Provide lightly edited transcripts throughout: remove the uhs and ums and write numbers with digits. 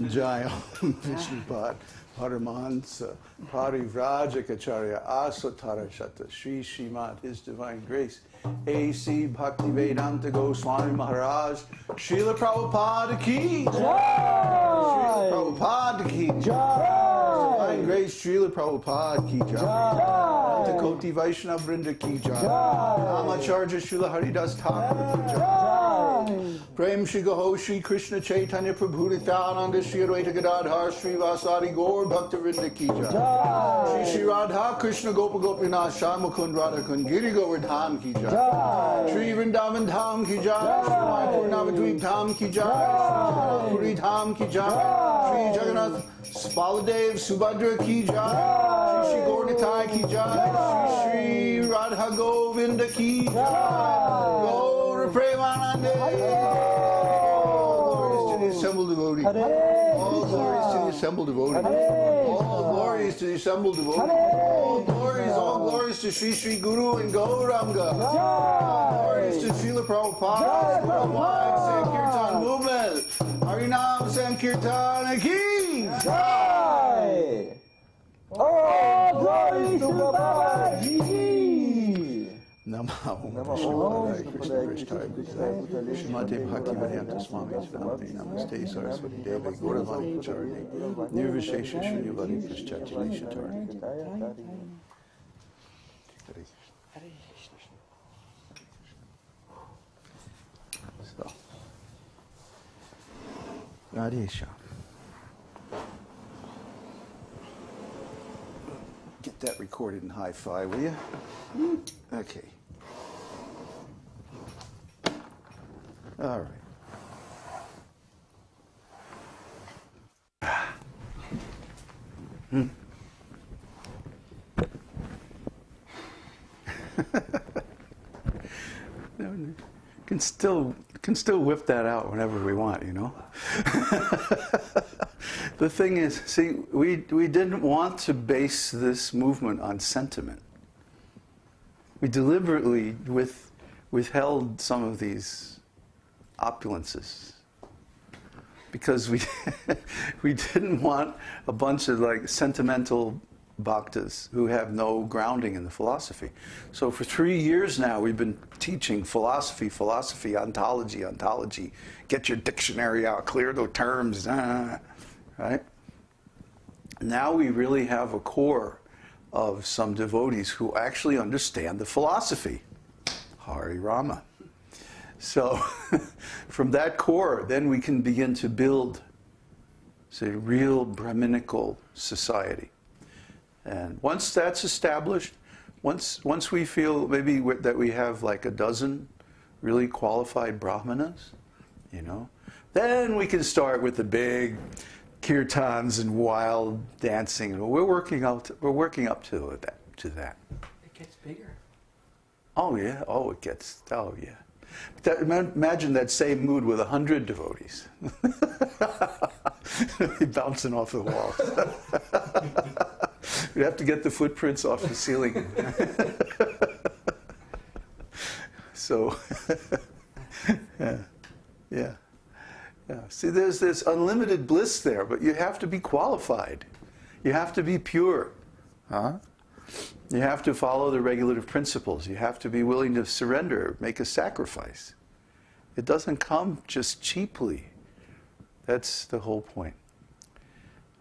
Jai Vishnupad Paramhansa Parivrajacharya Asatara Shata Sri Śrīmad, His Divine Grace A.C. Bhaktivedanta Goswami Maharaj Srila Prabhupada Ki Srila Prabhupada Ki Divine Grace Srila Prabhupada Ki Jai Koti Vaishnava Vrinda Ki Jai Namacharya Srila Haridas Thakur Ki Jai Prem Shri Gaho Shri Kṛṣṇa Caitanya Prabhu Nityananda Shri Advaita Gadadhar Shri Vasari Gaur Bhakta Vrinda Ki Jai Shri Shri Radha Krishna Gopa Gopinath Sham Mukund Radha Kund Giri Govardhan Ki Jai Shri Vrindavan Dham Ki Jai Shri Mayapur Navadvip Dham Ki Jai Shri Puri Dham Ki Jai Shri Jagannath Baladev Subhadra Ki Jai Shri Shri Gaur Nitai Ki Jai Shri Shri Radha Govinda Ki Jai Gaur Premanande. Assembled devotees. All glories to the assembled devotees. All glories to the assembled devotees. All glories to Sri Sri Guru and Gauranga. All glories to Srila Prabhupada worldwide Sankirtan movement. Harinam Sankirtan Ki Jai. All glories to Babaji. Namo Namo Vishnupadaya Vishnupadaya Krishna Krishna Prishthaya Śrīmad Bhakti-vedanta Swami Svanti Namaste Saraswati Devi Gauravani Charni Nirvishesha Shunyavadi Prishchachani Shatarni. So, Radhesha. Get that recorded in hi-fi, will you? Okay. All right. Can still whip that out whenever we want, you know. The thing is, see, we didn't want to base this movement on sentiment. We deliberately withheld some of these opulences because we we didn't want a bunch of like sentimental bhaktas who have no grounding in the philosophy. So for 3 years now we've been teaching philosophy, ontology. Get your dictionary out, clear the terms, right? Now we really have a core of some devotees who actually understand the philosophy. Hari Rama. So from that core, then we can begin to build, say, real Brahminical society. And once that's established, once we feel maybe that we have like a dozen really qualified brahmanas, you know, then we can start with the big kirtans and wild dancing. We're working up to that. It gets bigger. Oh yeah. Oh, it gets. Oh yeah. Imagine that same mood with 100 devotees. Bouncing off the wall. We'd have to get the footprints off the ceiling. So, yeah. See, there's this unlimited bliss there, but you have to be qualified. You have to be pure. Huh? You have to follow the regulative principles. You have to be willing to surrender, make a sacrifice. It doesn't come just cheaply. That's the whole point.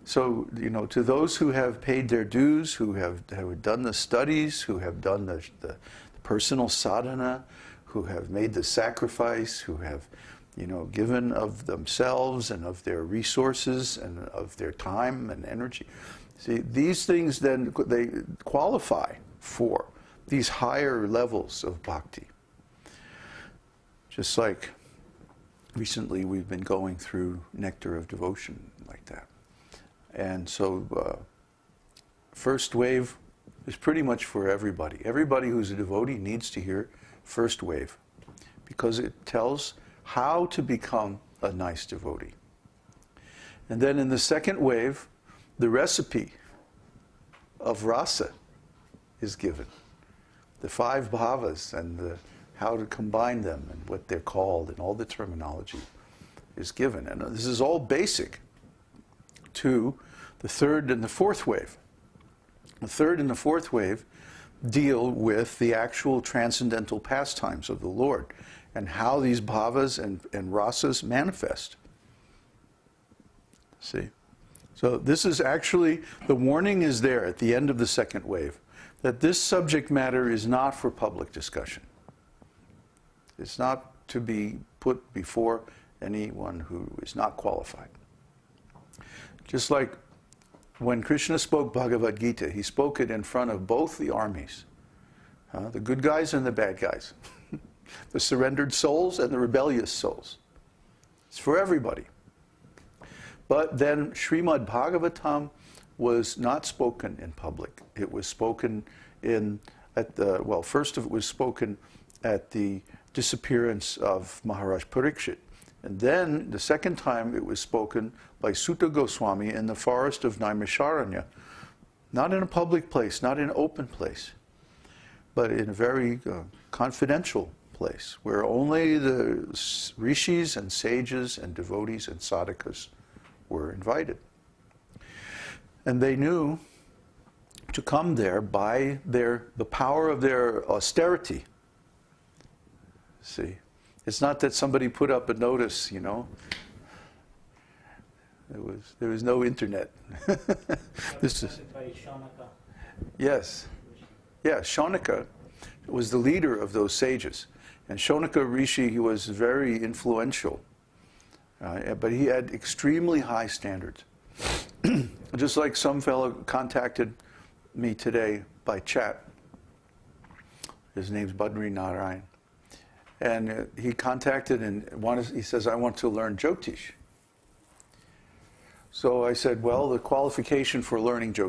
So, you know, to those who have paid their dues, who have done the studies, who have done the personal sadhana, who have made the sacrifice, who have, you know, given of themselves and of their resources and of their time and energy. See, these things then, they qualify for these higher levels of bhakti. Just like recently we've been going through Nectar of Devotion like that. And so first wave is pretty much for everybody. Everybody who's a devotee needs to hear first wave because it tells how to become a nice devotee. And then in the second wave, the recipe of rasa is given. The 5 bhavas and how to combine them and what they're called and all the terminology is given. And this is all basic to the third and the fourth wave. The third and the fourth wave deal with the actual transcendental pastimes of the Lord and how these bhavas and rasas manifest. See? So this is actually, the warning is there at the end of the second wave, that this subject matter is not for public discussion. It's not to be put before anyone who is not qualified. Just like when Kṛṣṇa spoke Bhagavad-gītā, he spoke it in front of both the armies, the good guys and the bad guys, the surrendered souls and the rebellious souls. It's for everybody. But then Śrīmad-Bhāgavatam was not spoken in public. It was spoken first of it was spoken at the disappearance of Maharaj Parikshit. And then the second time it was spoken by Sutta Goswami in the forest of Naimisharanya. Not in a public place, not in an open place, but in a very confidential place where only the rishis and sages and devotees and sadhakas were invited. And they knew to come there by the power of their austerity, See, it's not that somebody put up a notice, you know. There was no internet. This is yes, yeah. Shaunaka was the leader of those sages, and Shaunaka Rishi, he was very influential, but he had extremely high standards. Just like some fellow contacted me today by chat. His name's Badri Narayan. And he contacted and he says, I want to learn Jyotish. So I said, well, the qualification for learning Jyotish